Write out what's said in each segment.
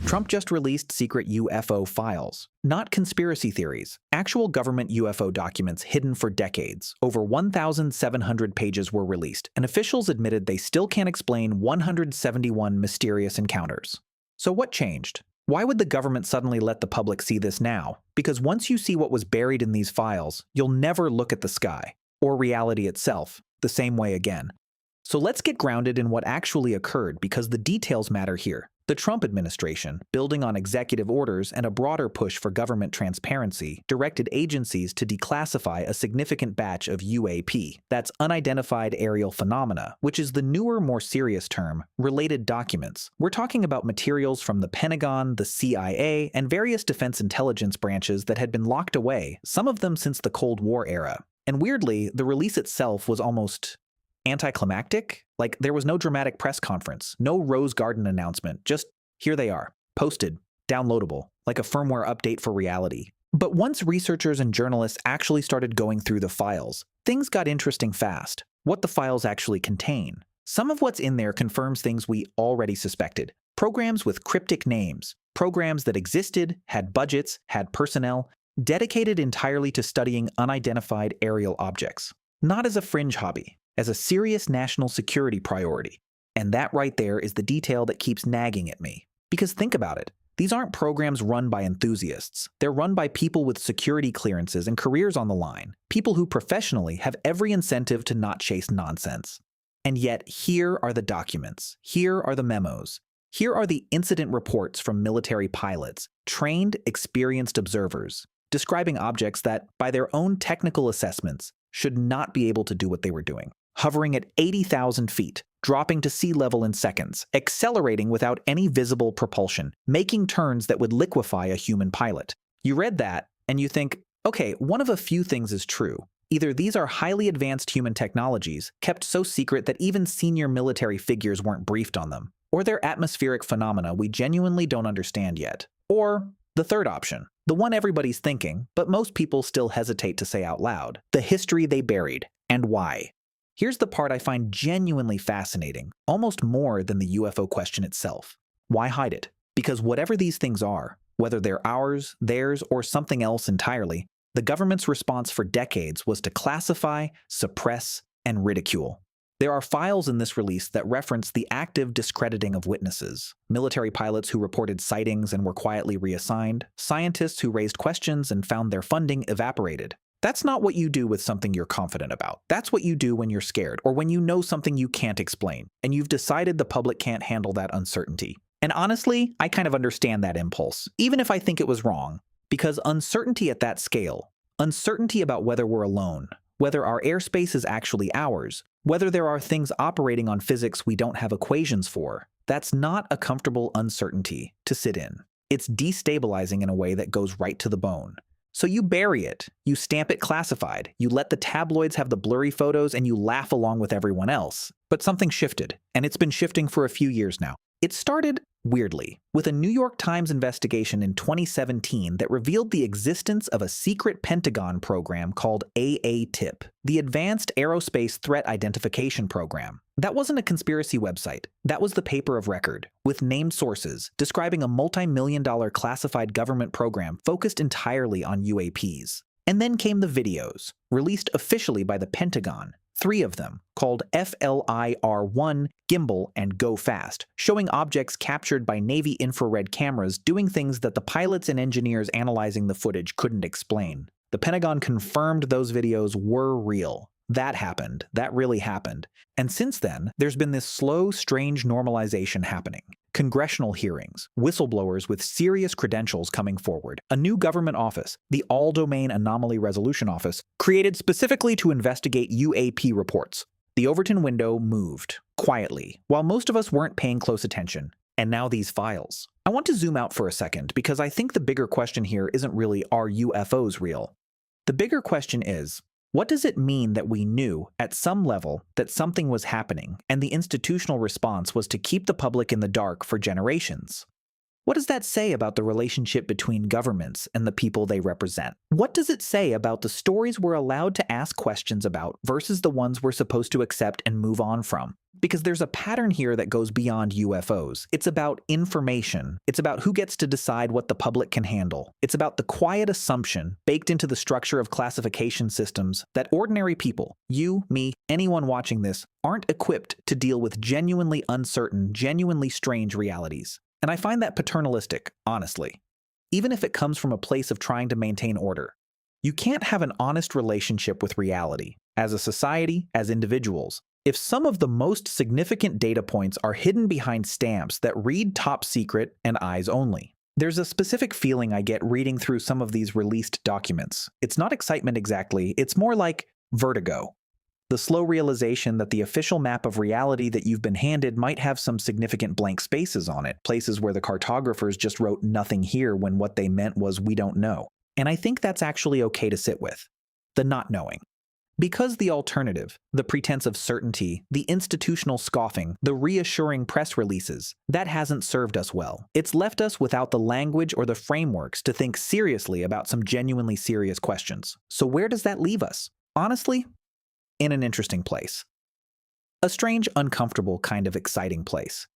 Trump just released secret UFO files. Not conspiracy theories, actual government UFO documents hidden for decades. Over 1,700 pages were released, and officials admitted they still can't explain 171 mysterious encounters. So what changed? Why would the government suddenly let the public see this now? Because once you see what was buried in these files, you'll never look at the sky, or reality itself, the same way again. So let's get grounded in what actually occurred, because the details matter here. The Trump administration, building on executive orders and a broader push for government transparency, directed agencies to declassify a significant batch of UAP, that's unidentified aerial phenomena, which is the newer, more serious term, related documents. We're talking about materials from the Pentagon, the CIA, and various defense intelligence branches that had been locked away, some of them since the Cold War era. And weirdly, the release itself was almost anticlimactic. Like, there was no dramatic press conference, no Rose Garden announcement, just here they are, posted, downloadable, like a firmware update for reality. But once researchers and journalists actually started going through the files, things got interesting fast. What the files actually contain. Some of what's in there confirms things we already suspected. Programs with cryptic names, programs that existed, had budgets, had personnel, dedicated entirely to studying unidentified aerial objects. Not as a fringe hobby, as a serious national security priority. And that right there is the detail that keeps nagging at me. Because think about it, these aren't programs run by enthusiasts. They're run by people with security clearances and careers on the line, people who professionally have every incentive to not chase nonsense. And yet, here are the documents, here are the memos, here are the incident reports from military pilots, trained, experienced observers, describing objects that, by their own technical assessments, should not be able to do what they were doing. Hovering at 80,000 feet, dropping to sea level in seconds, accelerating without any visible propulsion, making turns that would liquefy a human pilot. You read that, and you think, okay, one of a few things is true. Either these are highly advanced human technologies, kept so secret that even senior military figures weren't briefed on them, or they're atmospheric phenomena we genuinely don't understand yet. Or the third option, the one everybody's thinking, but most people still hesitate to say out loud, the history they buried, and why. Here's the part I find genuinely fascinating, almost more than the UFO question itself. Why hide it? Because whatever these things are, whether they're ours, theirs, or something else entirely, the government's response for decades was to classify, suppress, and ridicule. There are files in this release that reference the active discrediting of witnesses, military pilots who reported sightings and were quietly reassigned, scientists who raised questions and found their funding evaporated. That's not what you do with something you're confident about. That's what you do when you're scared, or when you know something you can't explain, and you've decided the public can't handle that uncertainty. And honestly, I kind of understand that impulse, even if I think it was wrong, because uncertainty at that scale, uncertainty about whether we're alone, whether our airspace is actually ours, whether there are things operating on physics we don't have equations for, that's not a comfortable uncertainty to sit in. It's destabilizing in a way that goes right to the bone. So you bury it, you stamp it classified, you let the tabloids have the blurry photos, and you laugh along with everyone else. But something shifted, and it's been shifting for a few years now. It started, weirdly, with a New York Times investigation in 2017 that revealed the existence of a secret Pentagon program called AATIP, the Advanced Aerospace Threat Identification Program. That wasn't a conspiracy website. That was the paper of record, with named sources, describing a multi-million-dollar classified government program focused entirely on UAPs. And then came the videos, released officially by the Pentagon, 3 of them, called FLIR-1, Gimbal, and Go Fast, showing objects captured by Navy infrared cameras doing things that the pilots and engineers analyzing the footage couldn't explain. The Pentagon confirmed those videos were real. That happened. That really happened. And since then, there's been this slow, strange normalization happening. Congressional hearings, whistleblowers with serious credentials coming forward, a new government office, the All-Domain Anomaly Resolution Office, created specifically to investigate UAP reports. The Overton window moved, quietly, while most of us weren't paying close attention. And now these files. I want to zoom out for a second, because I think the bigger question here isn't really, are UFOs real? The bigger question is, what does it mean that we knew, at some level, that something was happening, and the institutional response was to keep the public in the dark for generations? What does that say about the relationship between governments and the people they represent? What does it say about the stories we're allowed to ask questions about versus the ones we're supposed to accept and move on from? Because there's a pattern here that goes beyond UFOs. It's about information. It's about who gets to decide what the public can handle. It's about the quiet assumption baked into the structure of classification systems that ordinary people, you, me, anyone watching this, aren't equipped to deal with genuinely uncertain, genuinely strange realities. And I find that paternalistic, honestly. Even if it comes from a place of trying to maintain order. You can't have an honest relationship with reality, as a society, as individuals, if some of the most significant data points are hidden behind stamps that read top secret and eyes only. There's a specific feeling I get reading through some of these released documents. It's not excitement exactly, it's more like vertigo. The slow realization that the official map of reality that you've been handed might have some significant blank spaces on it, places where the cartographers just wrote nothing here when what they meant was we don't know. And I think that's actually okay to sit with. The not knowing. Because the alternative, the pretense of certainty, the institutional scoffing, the reassuring press releases, that hasn't served us well. It's left us without the language or the frameworks to think seriously about some genuinely serious questions. So where does that leave us? Honestly, in an interesting place. A strange, uncomfortable, kind of exciting place.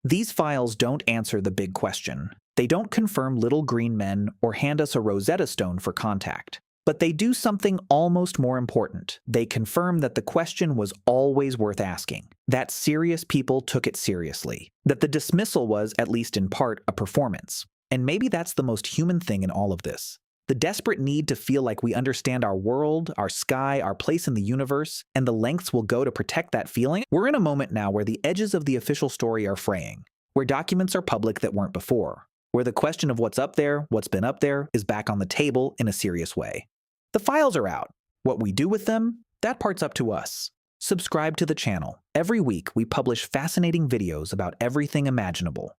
These files don't answer the big question. They don't confirm little green men or hand us a Rosetta Stone for contact. But they do something almost more important. They confirm that the question was always worth asking, that serious people took it seriously, that the dismissal was, at least in part, a performance. And maybe that's the most human thing in all of this. The desperate need to feel like we understand our world, our sky, our place in the universe, and the lengths we'll go to protect that feeling. We're in a moment now where the edges of the official story are fraying, where documents are public that weren't before, where the question of what's up there, what's been up there, is back on the table in a serious way. The files are out. What we do with them, that part's up to us. Subscribe to the channel. Every week, we publish fascinating videos about everything imaginable.